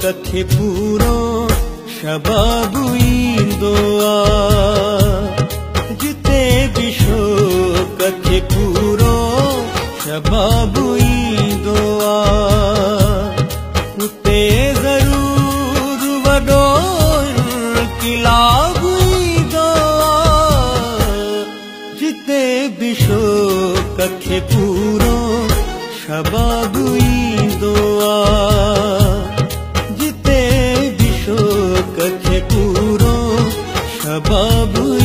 कथे पूरो शबाबुईंदोआ जिते बिशो कथे पूरो शबाबुईंदोआ उते ज़रूर वडो इनक़िलाबुईंदोआ जिते बिशो कथे पूरो शबाबुईंदोआ कथे पूरो शबाबुईंदोआ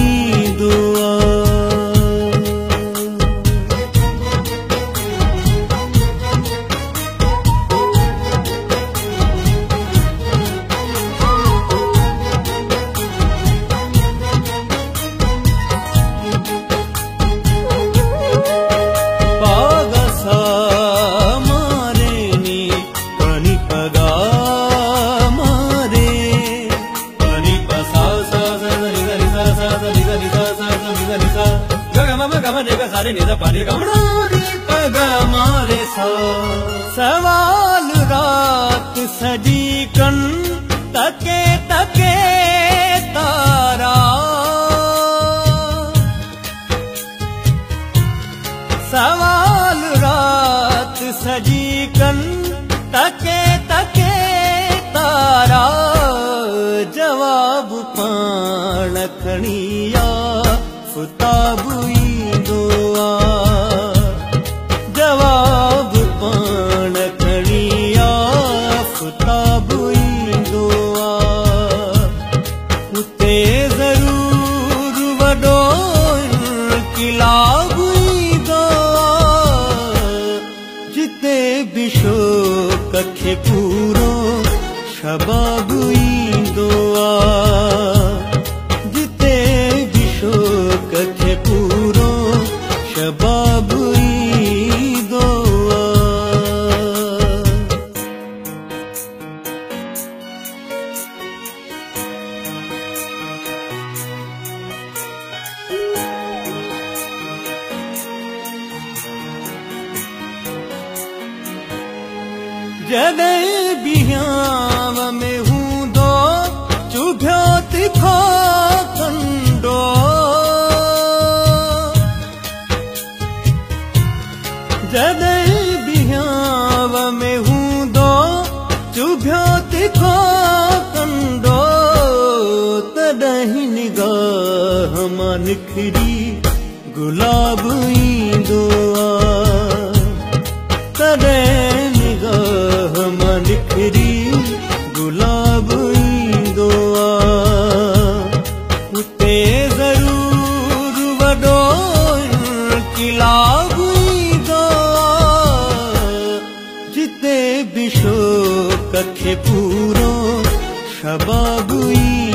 पागसा मारेनी पानी पगा सवाल रात सजी कन तके तके तारा सवाल रात सजी कन तके तके तारा जवाब पाण खणिया फुताबुईंदोआ जवाब पाण खणिया फुताबुईंदोआ उते ज़रूर वडो इनक़िलाबुईंदोआ जिते बिशो कथे पूरो शबाबुईंदोआ जिते बिशो कथे पूरो शबाबुईंदोआ जॾहिं बिहाव में हूंदो चुभियो तिखो कंडो जॾहिं बिहाव में हूंदो चुभियो तिखो कंडो तॾहिं निगाह मां निखरी गुलाब ईंदोआ तॾहिं निगाह मां निखरी गुलाब ईंदोआ उते ज़रूर वडो इनक़िलाब जिते बिशो कथे पूरो शबाबुईंदोआ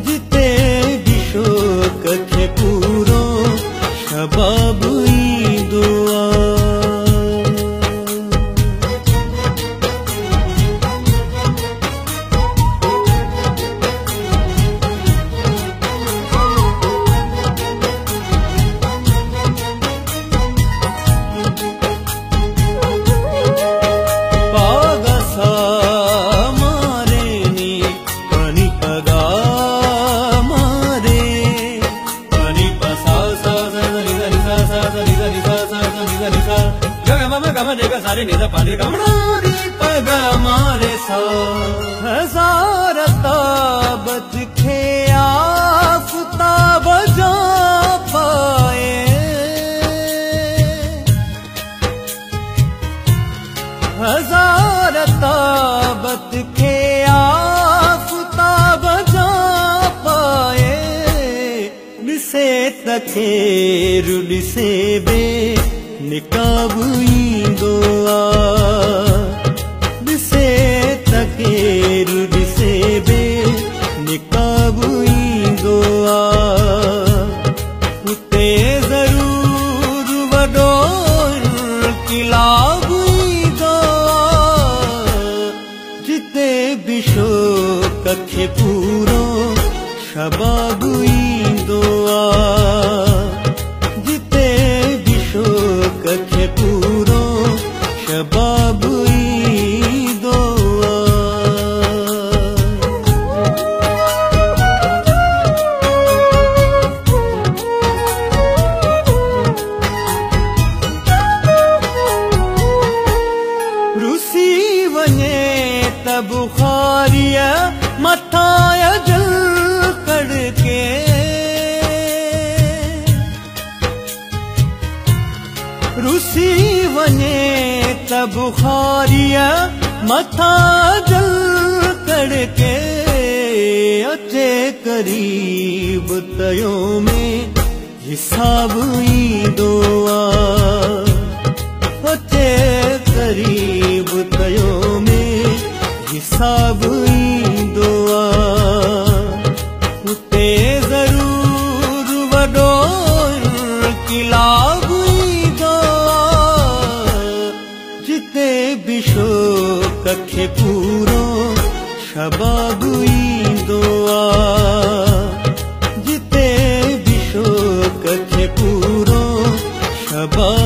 जिते बिशो कथे पूरो शबाबुईंदोआ हजार ताबत खे आफताब जा पाए हजार ताबत खे आफताब जा पाए ॾिसे तखेर ॾिसे बे निकाब ईंदोआ कखे पूरो शबाब ईंदो आ जिते भी शोक कखे पूरो शबाब ईंदो आ। रुसी वञे त बुखारिया मथा अजल कड़के रुसी वञे त बुखारिया मथा अजल कड़के अचे करीब तयो में हिसाब ईंदो आ अचे करीब तयो में हिसाब ईंदो आ उते ज़रूर वॾो इनक़िलाब ईंदो आ जिते भी शोक खे पूरो शबाब ईंदो आ जिते भी शोक खे पूरो शबाब